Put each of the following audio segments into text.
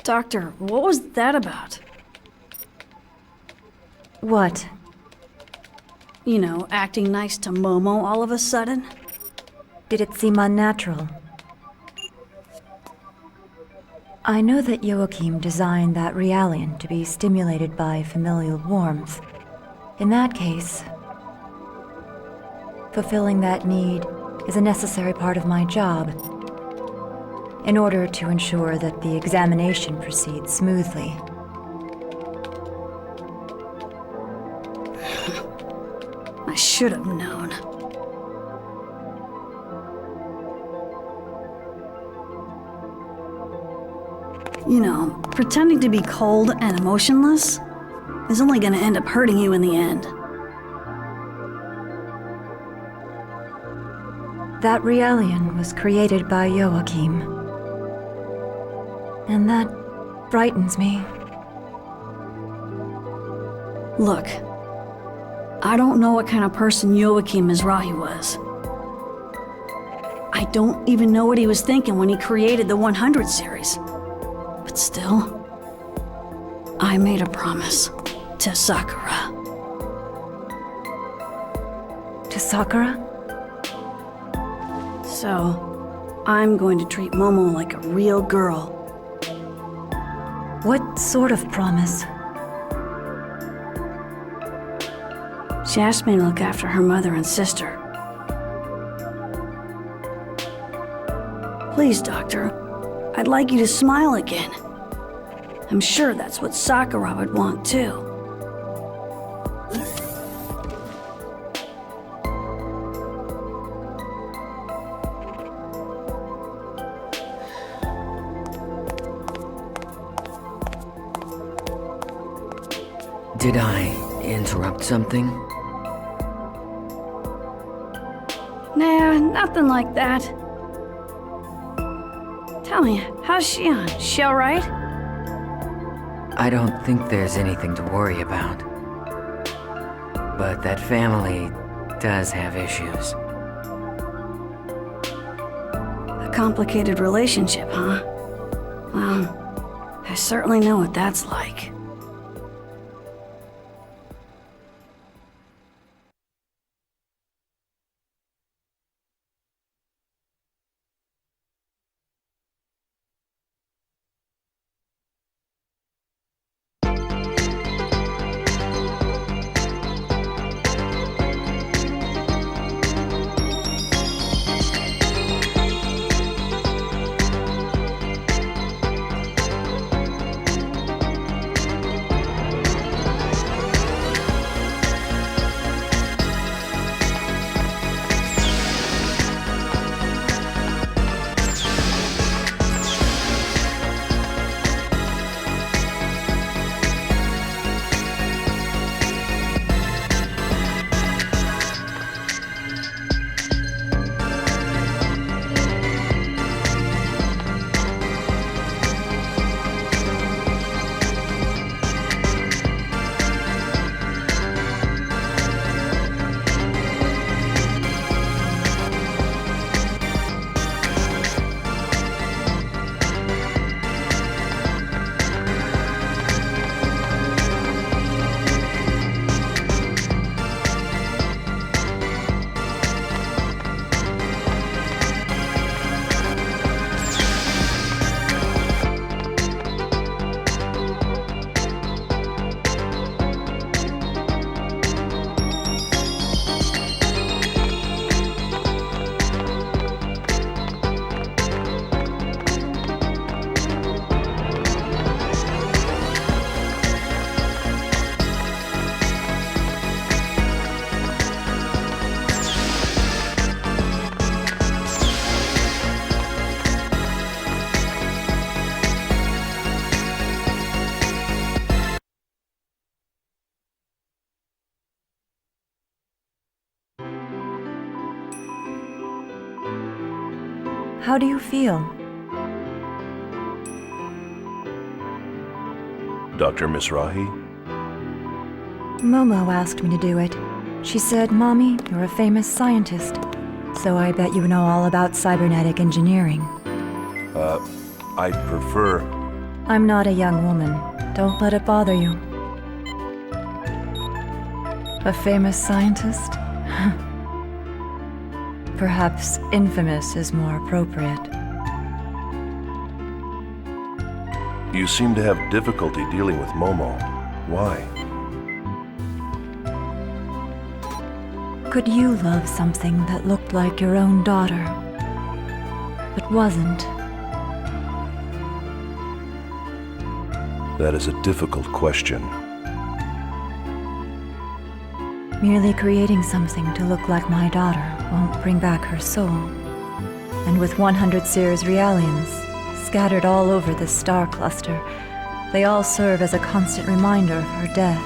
Doctor, what was that about? What? You know, acting nice to Momo all of a sudden? Did it seem unnatural? I know that Joachim designed that Realian to be stimulated by familial warmth. In that case, fulfilling that need is a necessary part of my job, in order to ensure that the examination proceeds smoothly. I should have known. You know, pretending to be cold and emotionless is only gonna end up hurting you in the end. That Realian was created by Joachim. And that frightens me. Look, I don't know what kind of person Joachim Mizrahi was. I don't even know what he was thinking when he created the 100 series. But still, I made a promise to Sakura. To Sakura? So, I'm going to treat Momo like a real girl. What sort of promise? She asked me to look after her mother and sister. Please, Doctor, I'd like you to smile again. I'm sure that's what Sakura would want too. Did I interrupt something? Nah, nothing like that. Tell me, how's Shion? She alright? I don't think there's anything to worry about. But that family does have issues. A complicated relationship, huh? Well, I certainly know what that's like. How do you feel? Dr. Mizrahi? Momo asked me to do it. She said, "Mommy, you're a famous scientist, so I bet you know all about cybernetic engineering." I'd prefer I'm not a young woman. Don't let it bother you. A famous scientist? Perhaps infamous is more appropriate. You seem to have difficulty dealing with Momo. Why? Could you love something that looked like your own daughter, but wasn't? That is a difficult question. Merely creating something to look like my daughter won't bring back her soul. And with 100 Seers Realians scattered all over this star cluster, they all serve as a constant reminder of her death.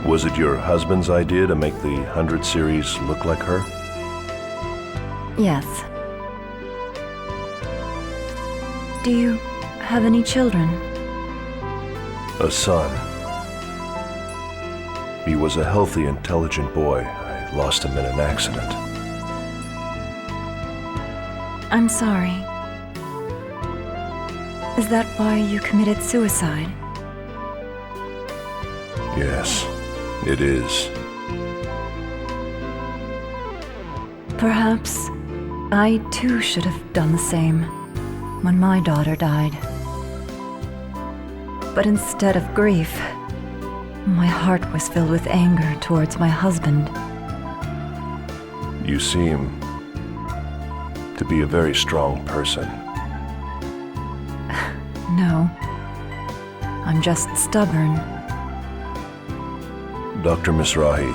Was it your husband's idea to make the 100 series look like her? Yes. Do you have any children? A son. He was a healthy, intelligent boy. I lost him in an accident. I'm sorry. Is that why you committed suicide? Yes, it is. Perhaps I too should have done the same when my daughter died. But instead of grief, my heart was filled with anger towards my husband. You seem to be a very strong person. No, I'm just stubborn. Dr. Mizrahi,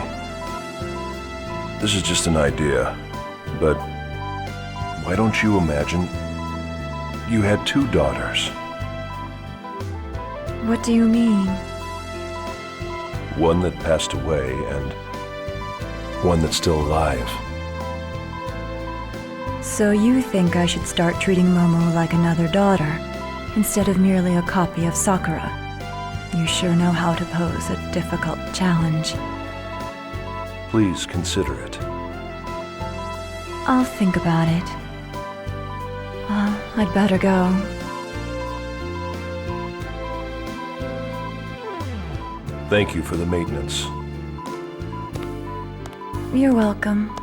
this is just an idea, but why don't you imagine you had 2 daughters? What do you mean? One that passed away and one that's still alive. So you think I should start treating Momo like another daughter, instead of merely a copy of Sakura? You sure know how to pose a difficult challenge. Please consider it. I'll think about it. Well, I'd better go. Thank you for the maintenance. You're welcome.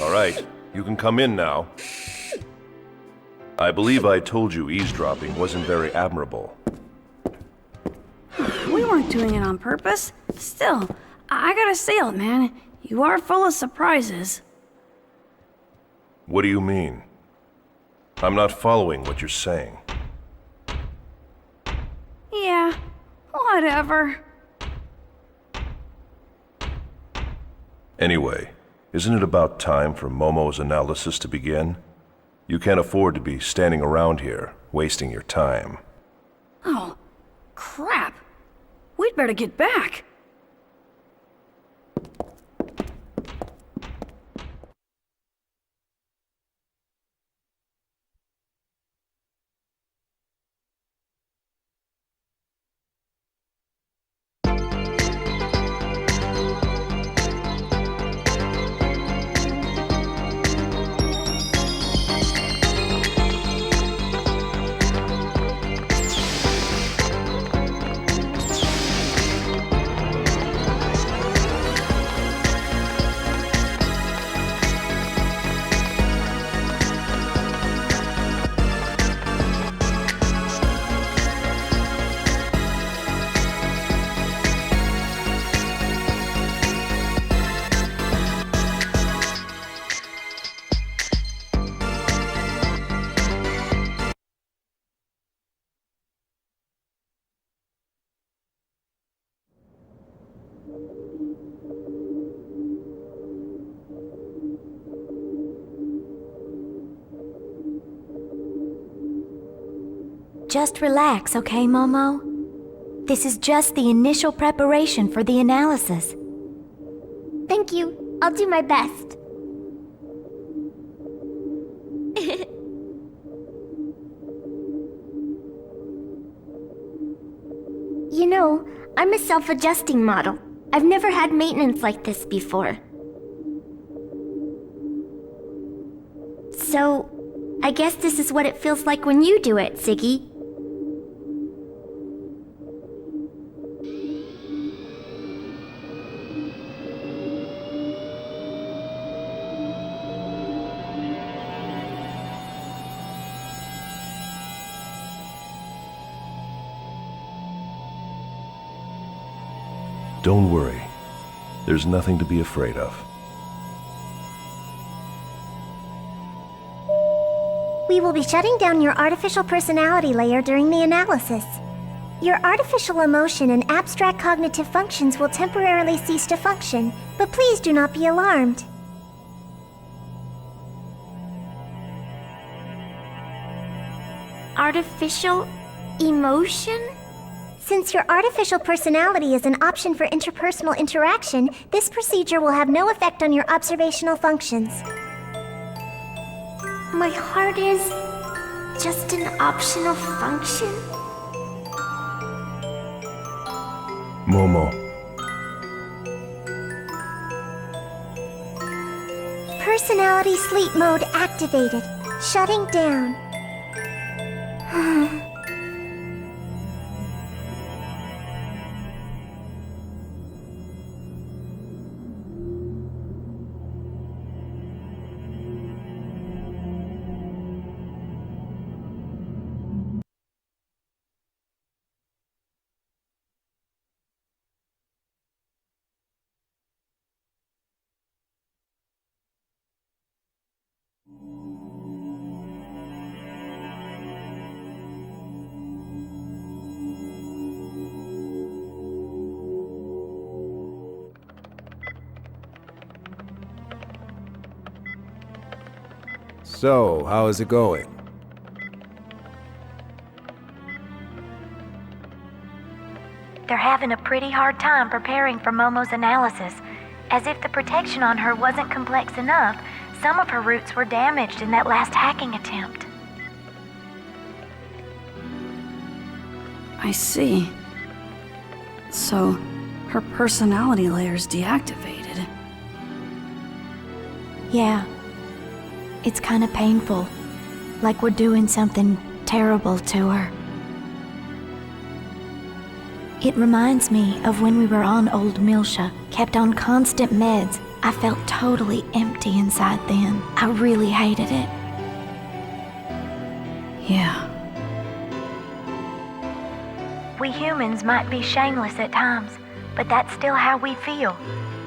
All right, you can come in now. I believe I told you eavesdropping wasn't very admirable. We weren't doing it on purpose. Still, I gotta say it, man. You are full of surprises. What do you mean? I'm not following what you're saying. Yeah, whatever. Anyway, isn't it about time for Momo's analysis to begin? You can't afford to be standing around here, wasting your time. Oh, crap. We'd better get back. Just relax, okay, Momo? This is just the initial preparation for the analysis. Thank you. I'll do my best. You know, I'm a self-adjusting model. I've never had maintenance like this before. So, I guess this is what it feels like when you do it, Ziggy. Don't worry. There's nothing to be afraid of. We will be shutting down your artificial personality layer during the analysis. Your artificial emotion and abstract cognitive functions will temporarily cease to function, but please do not be alarmed. Artificial emotion? Since your artificial personality is an option for interpersonal interaction, this procedure will have no effect on your observational functions. My heart is just an optional function? Momo, Personality sleep mode activated. Shutting down. So, how is it going? They're having a pretty hard time preparing for Momo's analysis. As if the protection on her wasn't complex enough, some of her roots were damaged in that last hacking attempt. I see. So, her personality layer's deactivated. Yeah. It's kind of painful. Like we're doing something terrible to her. It reminds me of when we were on Old Milsha, kept on constant meds. I felt totally empty inside then. I really hated it. Yeah. We humans might be shameless at times, but that's still how we feel.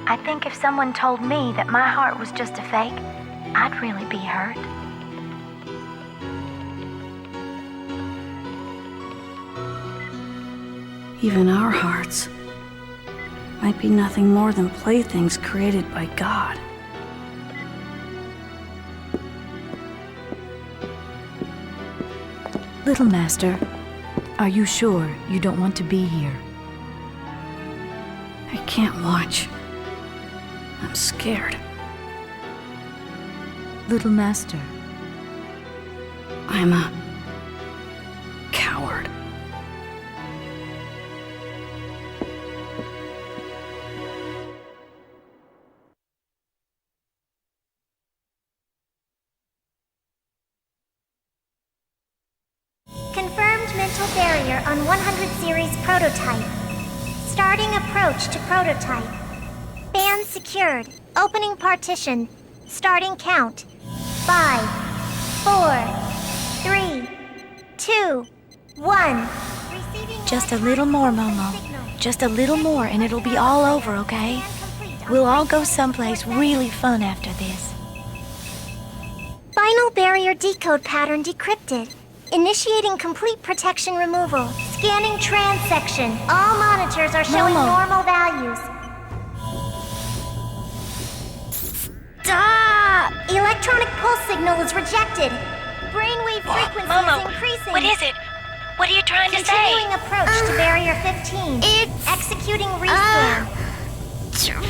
I think if someone told me that my heart was just a fake, I'd really be hurt. Even our hearts might be nothing more than playthings created by God. Little Master, are you sure you don't want to be here? I can't watch. I'm scared. Little Master, I'm a coward. Confirmed mental barrier on 100 series prototype. Starting approach to prototype. Band secured. Opening partition. Starting count. 5, 4, 3, 2, 1. Just a little more, Momo. Just a little more and it'll be all over, okay? We'll all go someplace really fun after this. Final barrier decode pattern decrypted. Initiating complete protection removal. Scanning transection. All monitors are showing Momo. normal values. Stop! Electronic pulse signal is rejected. Brainwave frequency Momo, is increasing. what is it? What are you trying to say? Continuing approach to barrier 15. It's executing rescan. Trap.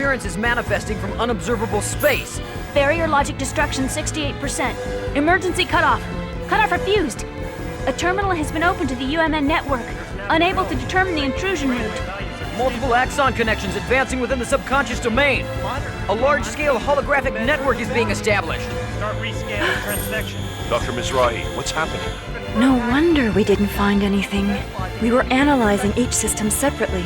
interference is manifesting from unobservable space. Barrier logic destruction 68%. Emergency cutoff. Cutoff refused. A terminal has been opened to the UMN network, unable to determine the intrusion route. Multiple axon connections advancing within the subconscious domain. A large-scale holographic network is being established. Start rescaling transsection. Dr. Mizrahi, what's happening? No wonder we didn't find anything. We were analyzing each system separately.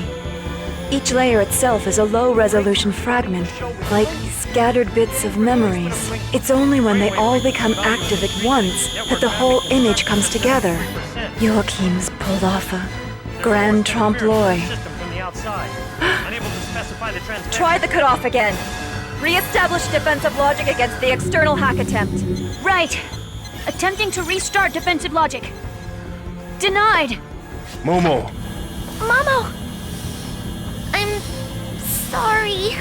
Each layer itself is a low-resolution fragment, like scattered bits of memories. It's only when they all become active at once that the whole image comes together. Joachim's pulled off a grand trompe-l'oeil. Try the cutoff again. Re-establish defensive logic against the external hack attempt. Right. Attempting to restart defensive logic. Denied. Momo! Momo! I'm sorry.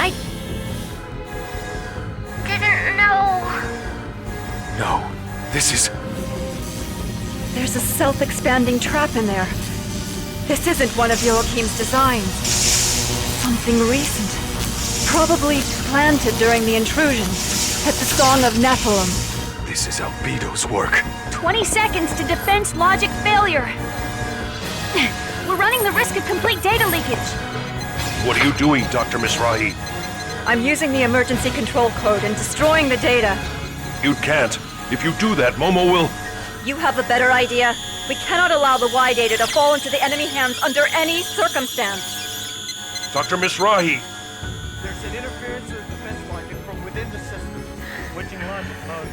I didn't know. No, this is... There's a self-expanding trap in there. This isn't one of Joachim's designs. Something recent. Probably planted during the intrusion at the Song of Nephilim. This is Albedo's work. 20 seconds to defense logic failure. We're running the risk of complete data leakage. What are you doing, Dr. Mizrahi? I'm using the emergency control code and destroying the data. You can't. If you do that, Momo will... You have a better idea? We cannot allow the Y data to fall into the enemy hands under any circumstance. Dr. Mizrahi! There's an interference of defense logic from within the system. Switching logic mode.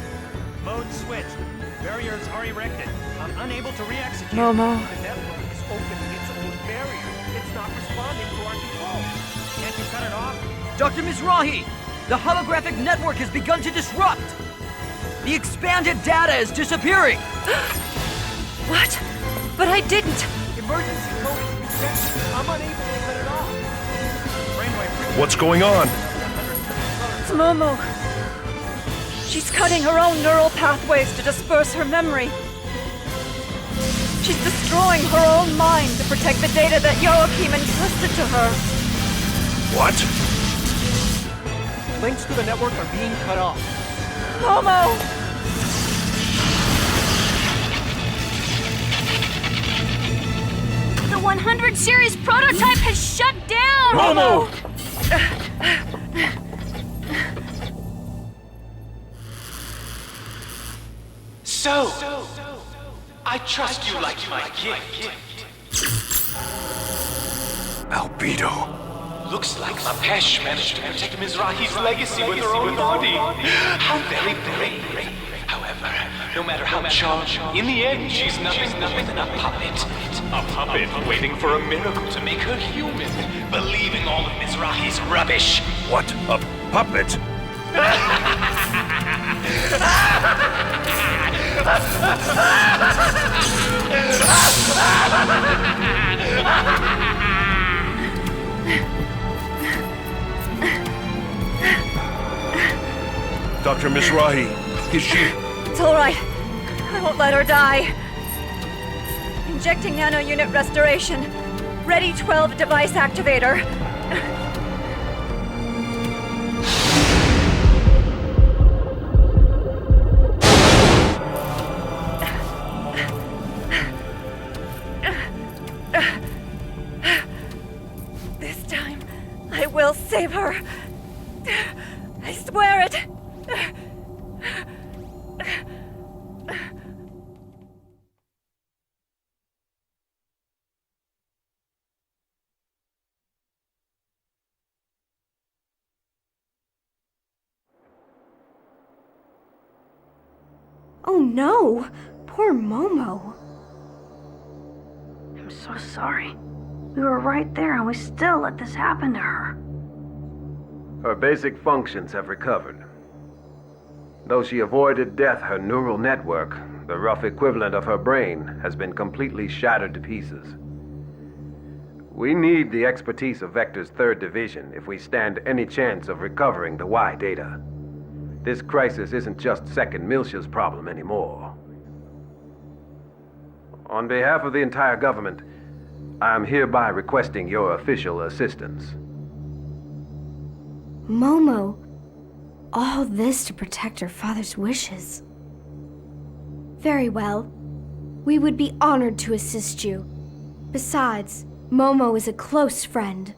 Mode switched. Barriers are erected. I'm unable to re-execute. Momo. The network is opening its own barrier. It's not responding to our control. Can't you cut it off? Dr. Mizrahi! The holographic network has begun to disrupt! The expanded data is disappearing! What? But I didn't! Emergency code is rejected. I'm unable to cut it off. Brainwave. What's going on? It's Momo. She's cutting her own neural pathways to disperse her memory. She's destroying her own mind to protect the data that Joachim entrusted to her. What? Links to the network are being cut off. Momo! The 100 series prototype has shut down! Momo! So, I trust you like my kid. Albedo. Looks like Mapesh managed to protect Mizrahi's legacy with her own body. How very brave. However, no matter how charged, in the end, she's nothing more than a puppet. A puppet waiting for a miracle to make her human, believing all of Mizrahi's rubbish. What? A puppet? Dr. Mizrahi, is she... It's all right. I won't let her die. Injecting nano-unit restoration. Ready 12 device activator. This time, I will save her. I swear it. Oh no! Poor Momo. I'm so sorry. We were right there and we still let this happen to her. Her basic functions have recovered. Though she avoided death, her neural network, the rough equivalent of her brain, has been completely shattered to pieces. We need the expertise of Vector's 3rd Division if we stand any chance of recovering the Y data. This crisis isn't just Second Miltia's problem anymore. On behalf of the entire government, I am hereby requesting your official assistance. Momo, all this to protect her father's wishes. Very well. We would be honored to assist you. Besides, Momo is a close friend.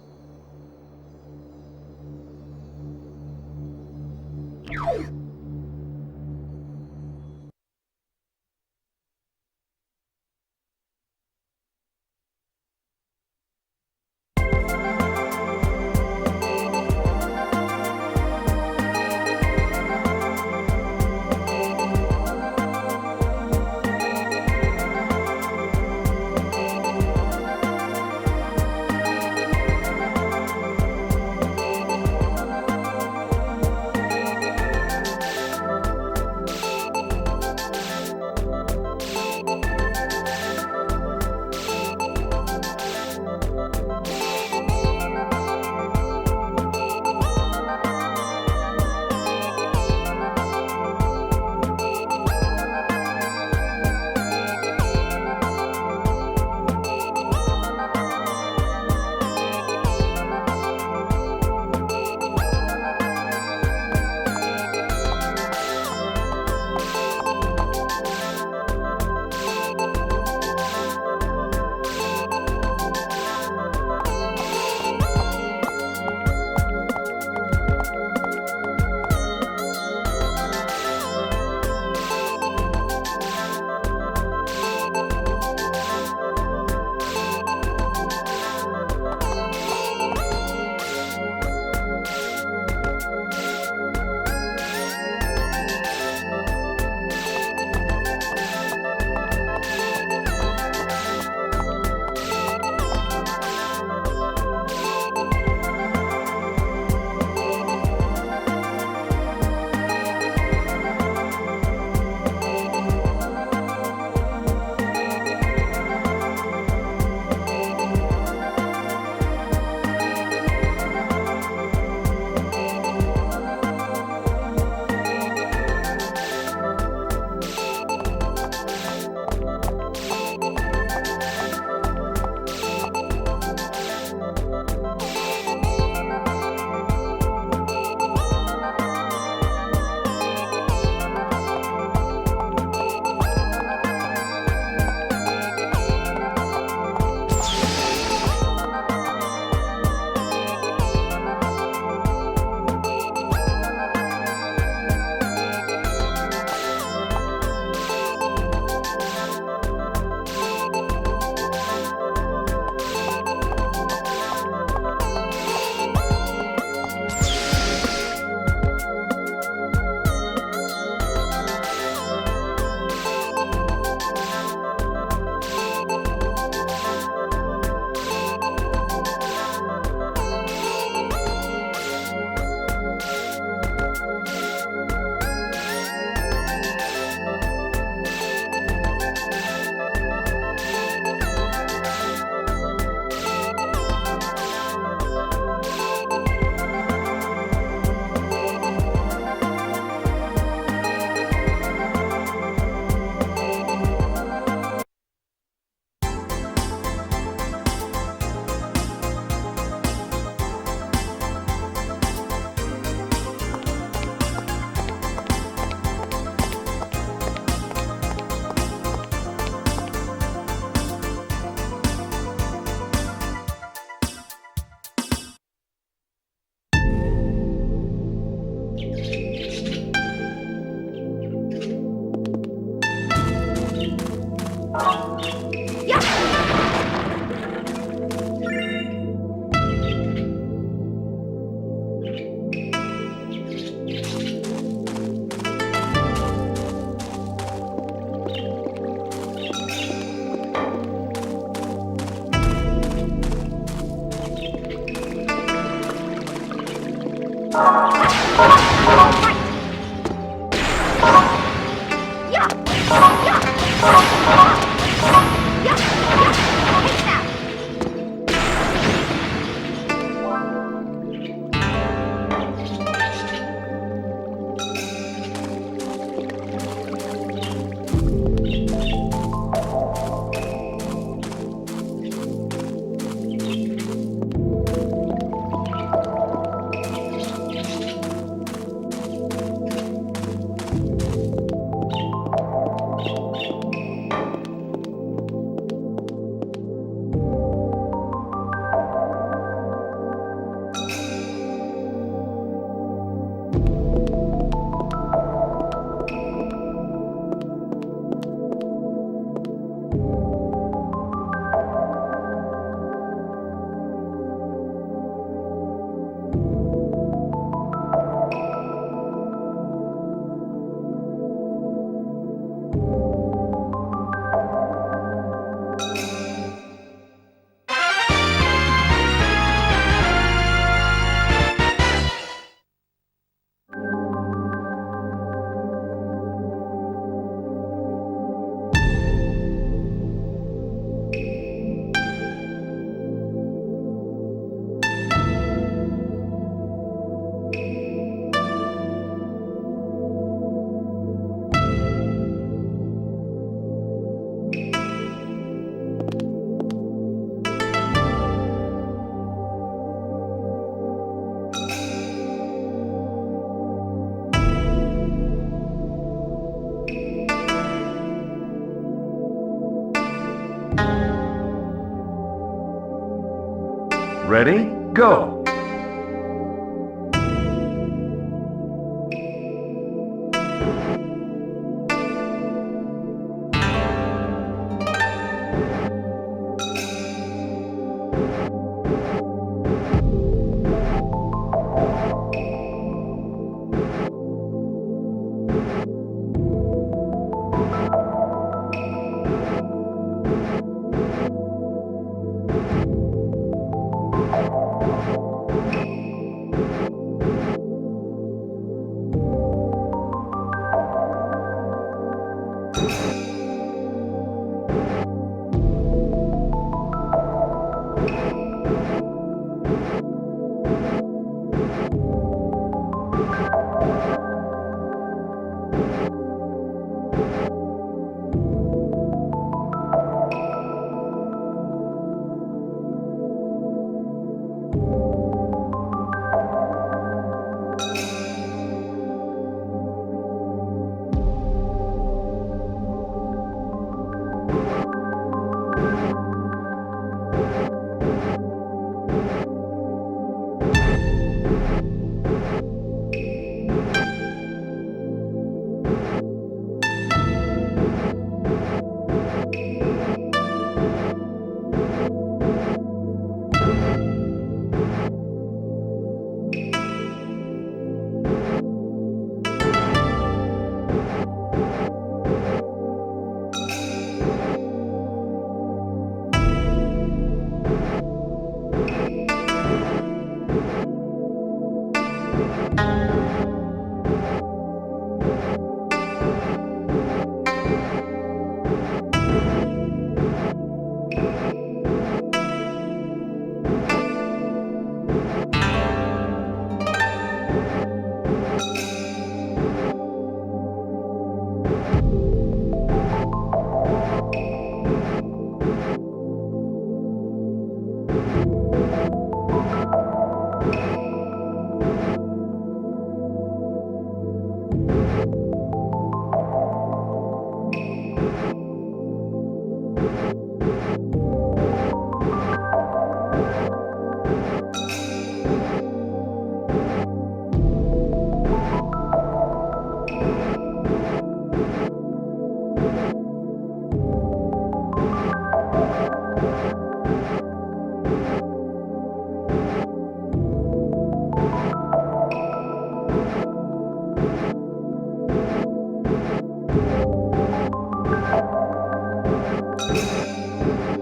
Ready? Go!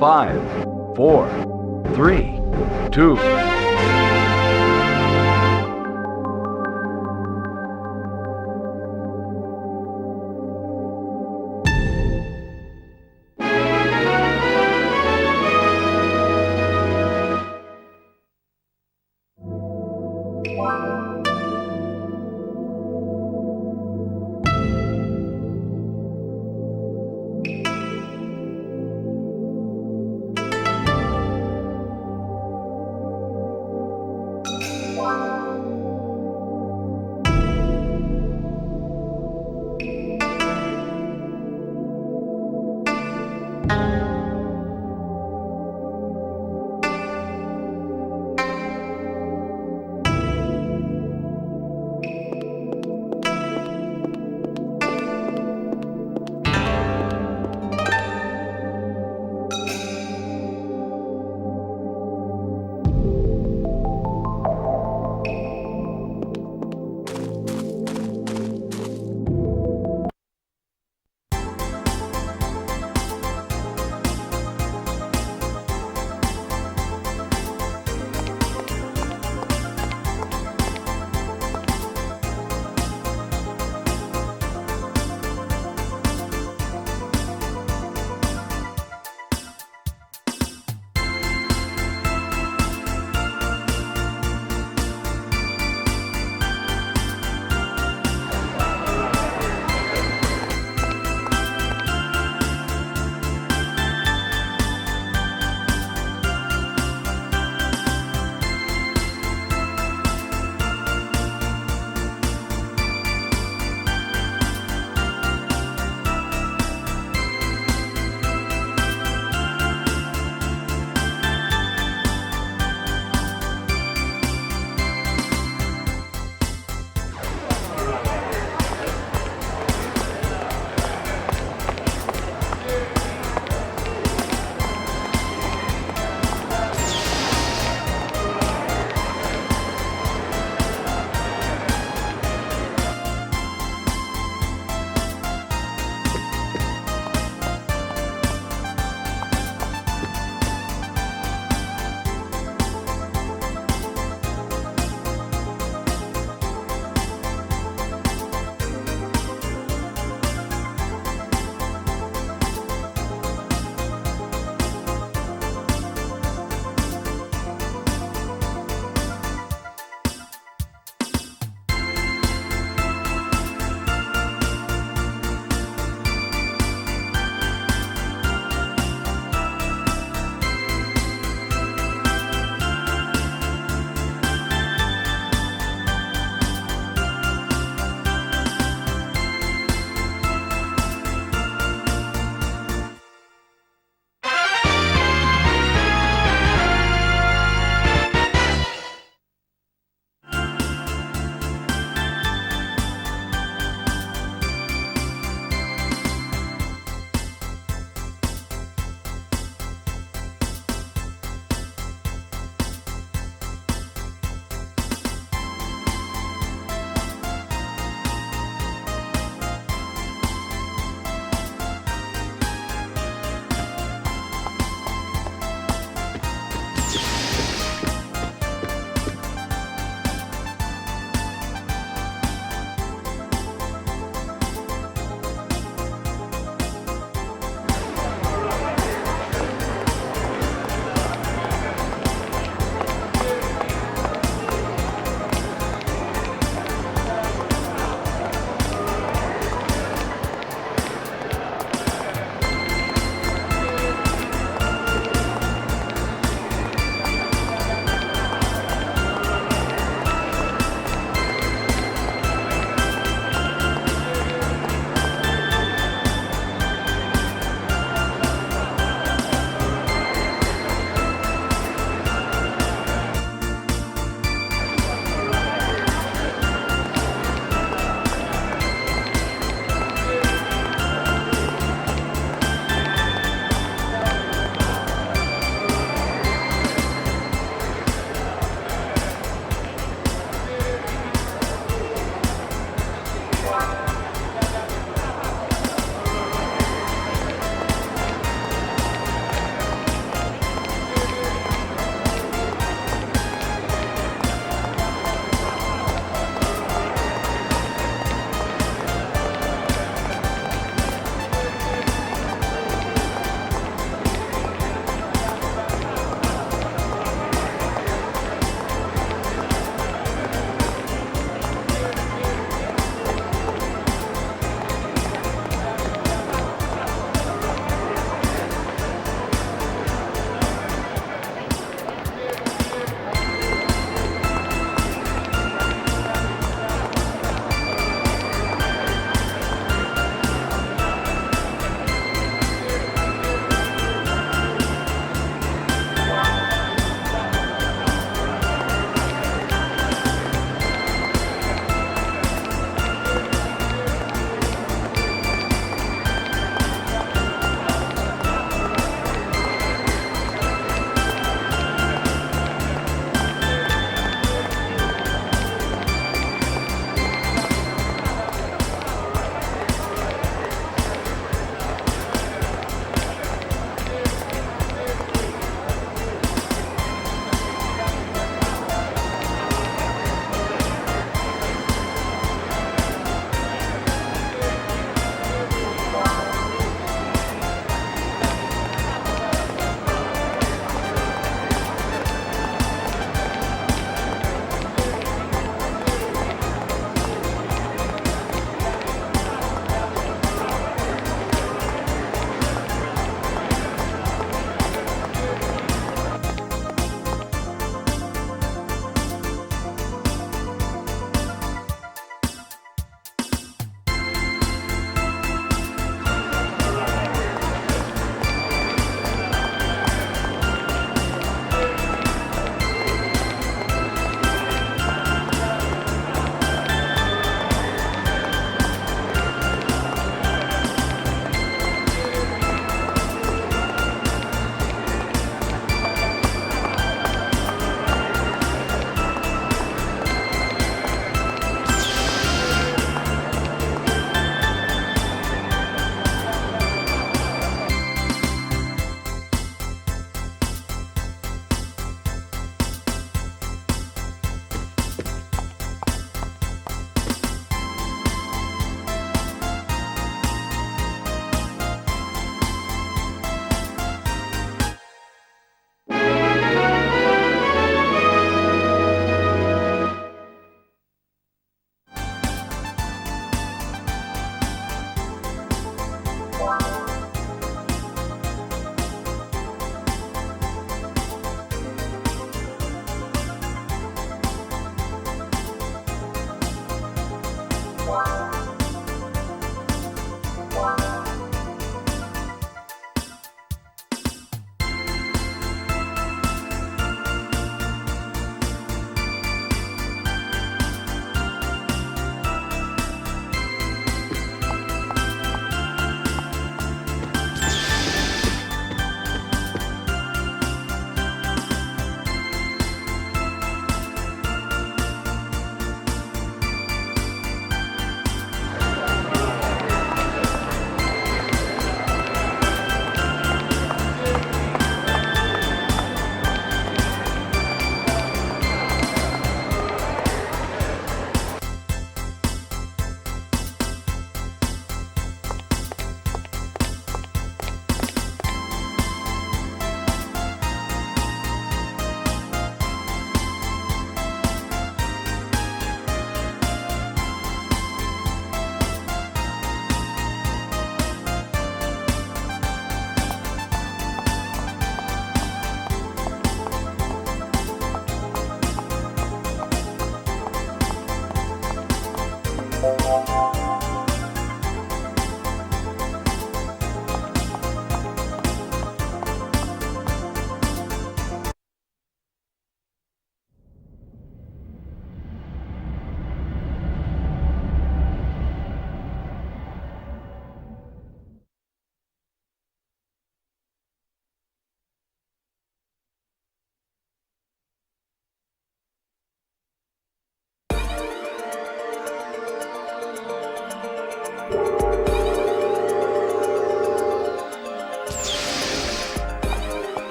Five, 4, 3, 2.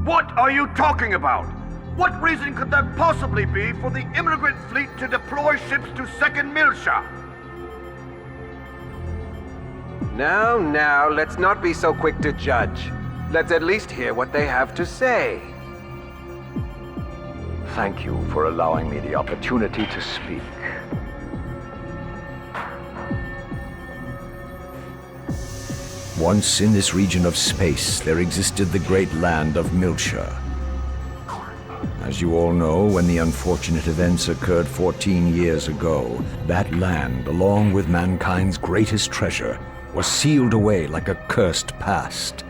What are you talking about? What reason could there possibly be for the immigrant fleet to deploy ships to Second Milsha? Now, let's not be so quick to judge. Let's at least hear what they have to say. Thank you for allowing me the opportunity to speak. Once in this region of space, there existed the great land of Milsha. As you all know, when the unfortunate events occurred 14 years ago, that land, along with mankind's greatest treasure, was sealed away like a cursed past.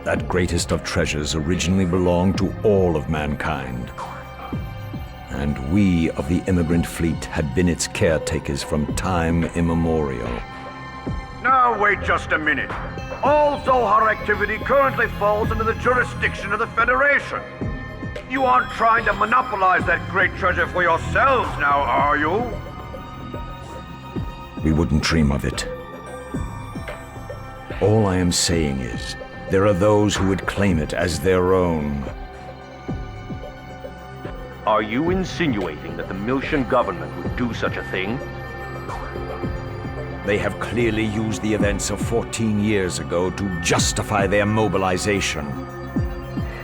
That greatest of treasures originally belonged to all of mankind. And we of the immigrant fleet had been its caretakers from time immemorial. Now wait just a minute. All Zohar activity currently falls under the jurisdiction of the Federation. You aren't trying to monopolize that great treasure for yourselves now, are you? We wouldn't dream of it. All I am saying is, there are those who would claim it as their own. Are you insinuating that the Miltian government would do such a thing? They have clearly used the events of 14 years ago to justify their mobilization.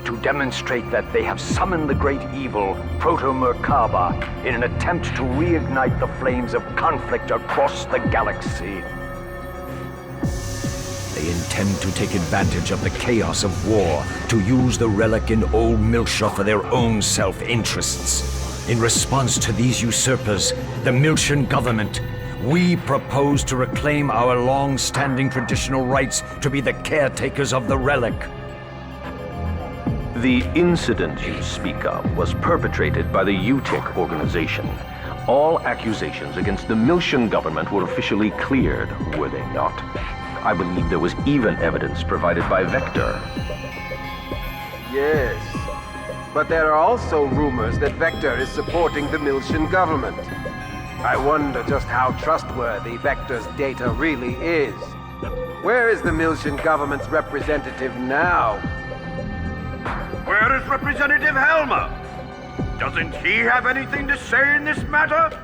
To demonstrate that they have summoned the great evil, Proto-Merkaba, in an attempt to reignite the flames of conflict across the galaxy. They intend to take advantage of the chaos of war to use the relic in Old Milsha for their own self-interests. In response to these usurpers, the Miltian government, we propose to reclaim our long-standing traditional rights to be the caretakers of the relic. The incident you speak of was perpetrated by the UTIC organization. All accusations against the Miltian government were officially cleared, were they not? I believe there was even evidence provided by Vector. Yes, but there are also rumors that Vector is supporting the Miltian government. I wonder just how trustworthy Vector's data really is. Where is the Miltian government's representative now? Where is Representative Helmer? Doesn't he have anything to say in this matter?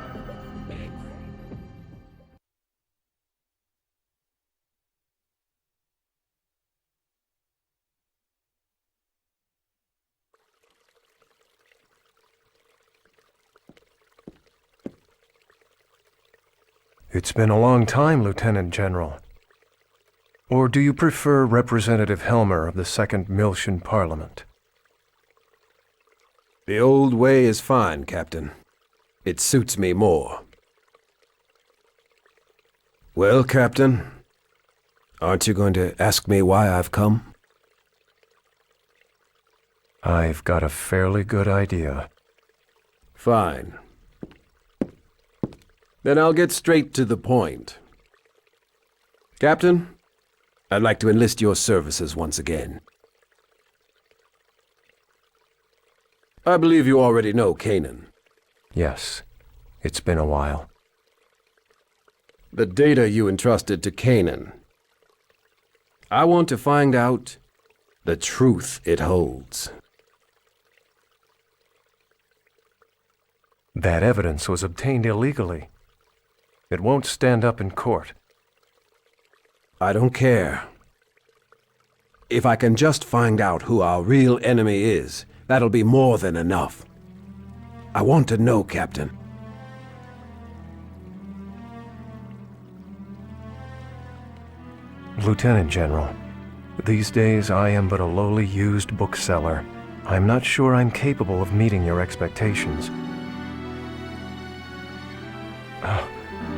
It's been a long time, Lieutenant General. Or do you prefer Representative Helmer of the Second Miltian Parliament? The old way is fine, Captain. It suits me more. Well, Captain, aren't you going to ask me why I've come? I've got a fairly good idea. Fine. Then I'll get straight to the point. Captain, I'd like to enlist your services once again. I believe you already know Kanan. Yes, it's been a while. The data you entrusted to Kanan. I want to find out the truth it holds. That evidence was obtained illegally. It won't stand up in court. I don't care. If I can just find out who our real enemy is, that'll be more than enough. I want to know, Captain. Lieutenant General, these days I am but a lowly used bookseller. I'm not sure I'm capable of meeting your expectations.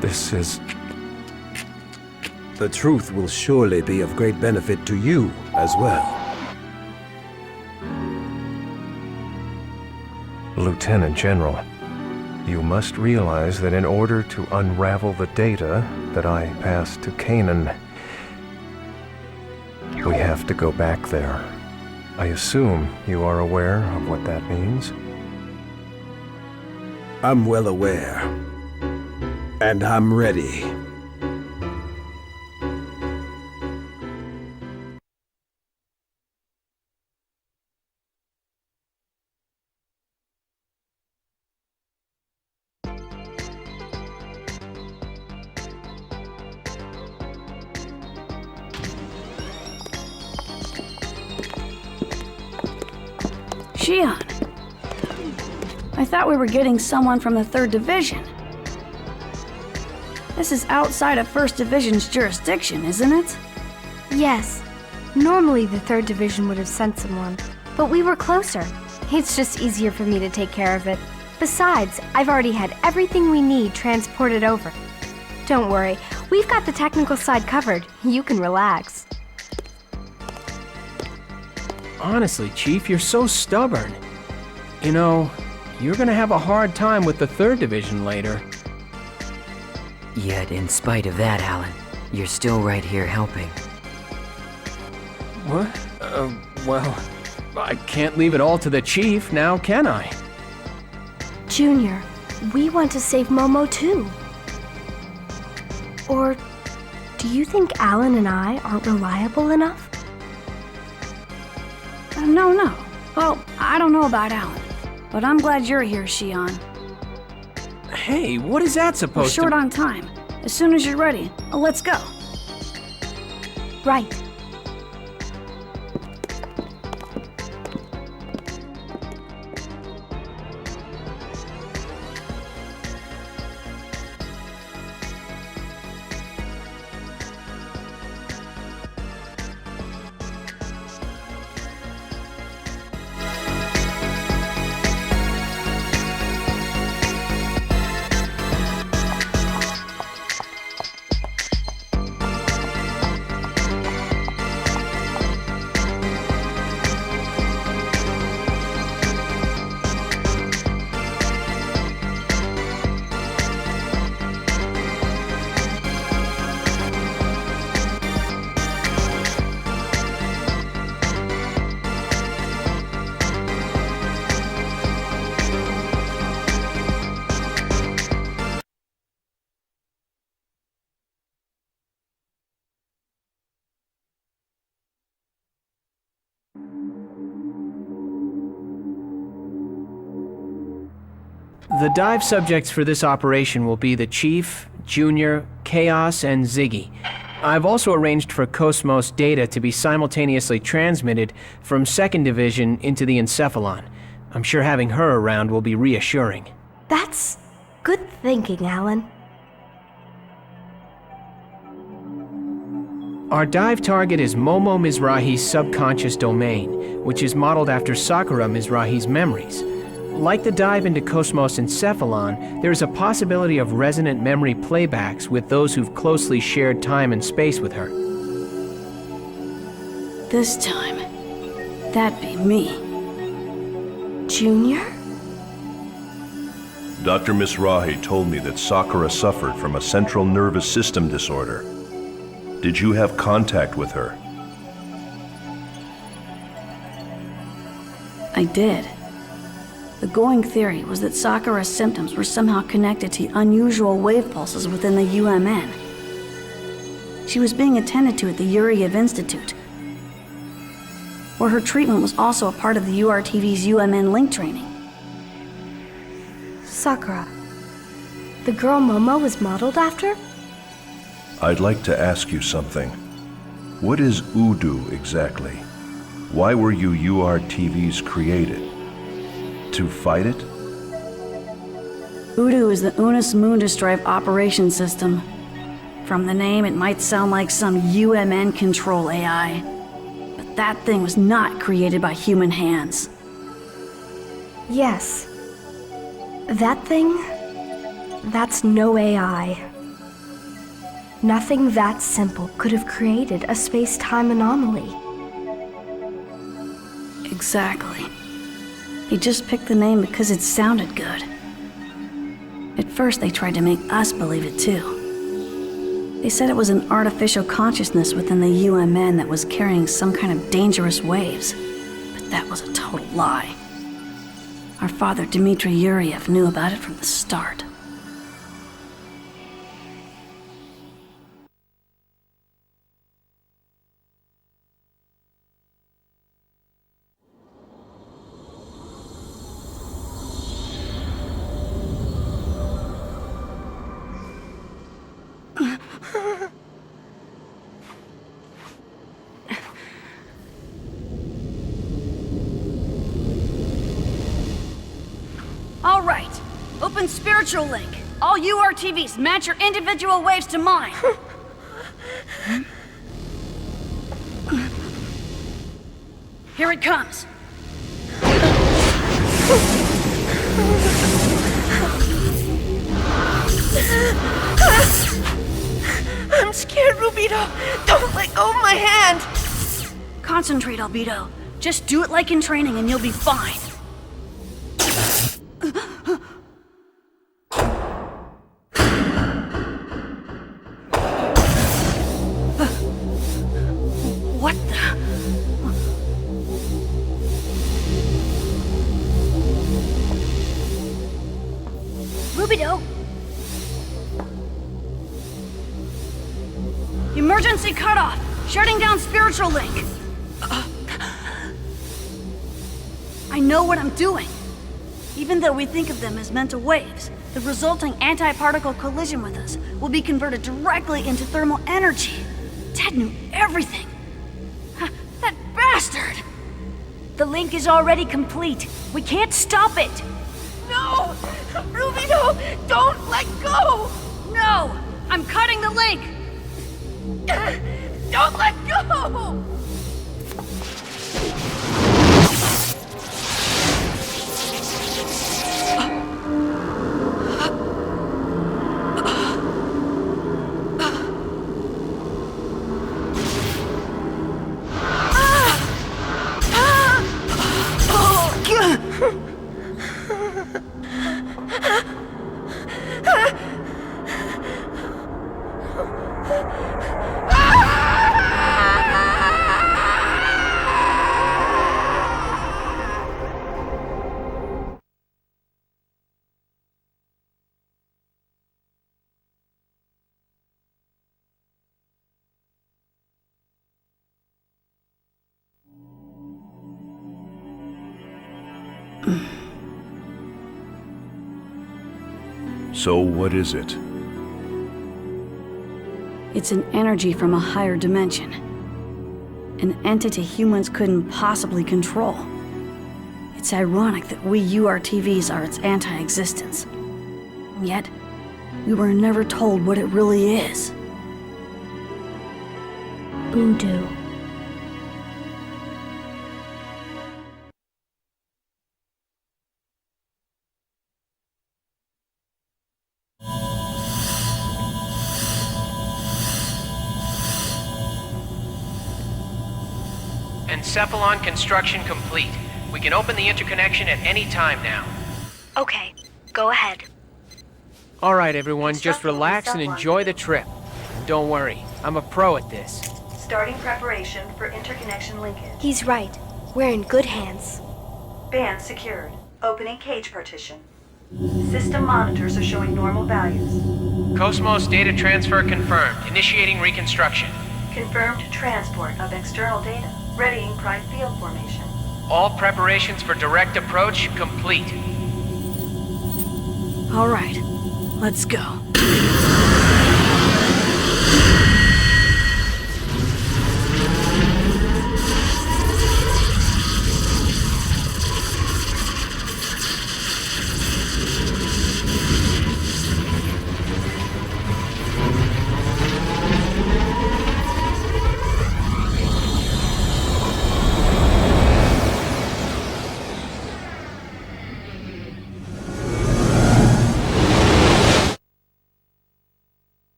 This is... The truth will surely be of great benefit to you as well. Lieutenant General, you must realize that in order to unravel the data that I passed to Kanan, we have to go back there. I assume you are aware of what that means? I'm well aware. And I'm ready. Shion. I thought we were getting someone from the 3rd Division. This is outside of 1st Division's jurisdiction, isn't it? Yes. Normally the 3rd Division would have sent someone, but we were closer. It's just easier for me to take care of it. Besides, I've already had everything we need transported over. Don't worry, we've got the technical side covered. You can relax. Honestly, Chief, you're so stubborn. You know, you're gonna have a hard time with the 3rd Division later. Yet, in spite of that, Alan, you're still right here helping. What? Well, I can't leave it all to the Chief now, can I? Junior, we want to save Momo too. Or do you think Alan and I aren't reliable enough? No. Well, I don't know about Alan, but I'm glad you're here, Shion. Hey, what is that We're supposed short to... on time. As soon as you're ready, let's go. Right. The dive subjects for this operation will be the Chief, Junior, Chaos, and Ziggy. I've also arranged for Cosmos data to be simultaneously transmitted from 2nd Division into the Encephalon. I'm sure having her around will be reassuring. That's good thinking, Alan. Our dive target is Momo Mizrahi's subconscious domain, which is modeled after Sakura Mizrahi's memories. Like the dive into Cosmos Encephalon, there is a possibility of resonant memory playbacks with those who've closely shared time and space with her. This time, that'd be me. Junior? Dr. Mizrahi told me that Sakura suffered from a central nervous system disorder. Did you have contact with her? I did. The going theory was that Sakura's symptoms were somehow connected to unusual wave pulses within the UMN. She was being attended to at the Yuriev Institute, where her treatment was also a part of the URTV's UMN link training. Sakura. The girl Momo was modeled after? I'd like to ask you something. What is Udu exactly? Why were you URTVs created? To fight it? Udu is the Unus Mundus Drive Operation System. From the name, it might sound like some UMN control AI. But that thing was not created by human hands. Yes. That thing? That's no AI. Nothing that simple could have created a space-time anomaly. Exactly. He just picked the name because it sounded good. At first, they tried to make us believe it too. They said it was an artificial consciousness within the UMN that was carrying some kind of dangerous waves. But that was a total lie. Our father, Dmitry Yuriev, knew about it from the start. Open spiritual link. All URTVs, match your individual waves to mine. Here it comes. I'm scared, Rubito. Don't let go of my hand. Concentrate, Albedo. Just do it like in training and you'll be fine. What the? Rubito! Emergency cutoff! Shutting down spiritual link! I know what I'm doing. Even though we think of them as mental waves, the resulting anti-particle collision with us will be converted directly into thermal energy. Ted knew everything. That bastard! The link is already complete. We can't stop it! No! Rubito, don't let go! No! I'm cutting the link! Don't let go! So what is it? It's an energy from a higher dimension. An entity humans couldn't possibly control. It's ironic that we URTVs are its anti-existence. Yet, we were never told what it really is. Voodoo. Encephalon construction complete. We can open the interconnection at any time now. Okay, go ahead. All right, everyone, just relax and enjoy the trip. Don't worry, I'm a pro at this. Starting preparation for interconnection linkage. He's right. We're in good hands. Band secured. Opening cage partition. System monitors are showing normal values. Cosmos data transfer confirmed. Initiating reconstruction. Confirmed transport of external data. Readying prime field formation. All preparations for direct approach complete. All right, let's go.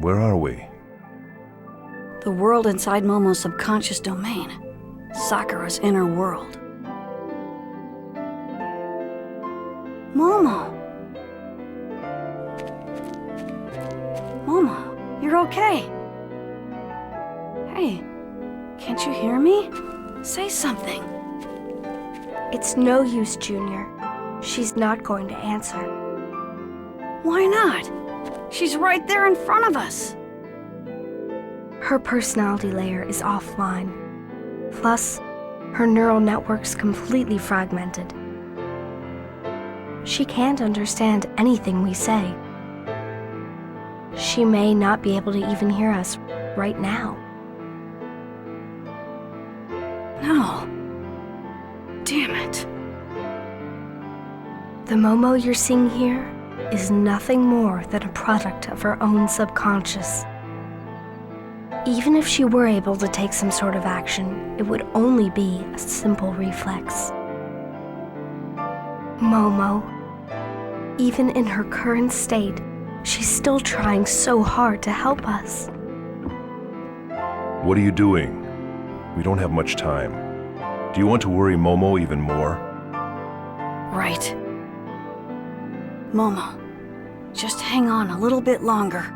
Where are we? The world inside Momo's subconscious domain. Sakura's inner world. Momo! Momo, you're okay. Hey, can't you hear me? Say something. It's no use, Junior. She's not going to answer. Why not? She's right there in front of us. Her personality layer is offline. Plus, her neural network's completely fragmented. She can't understand anything we say. She may not be able to even hear us right now. No. Damn it. The Momo you're seeing here is nothing more than a product of her own subconscious. Even if she were able to take some sort of action, it would only be a simple reflex. Momo, even in her current state, she's still trying so hard to help us. What are you doing? We don't have much time. Do you want to worry Momo even more? Right. Momo, just hang on a little bit longer.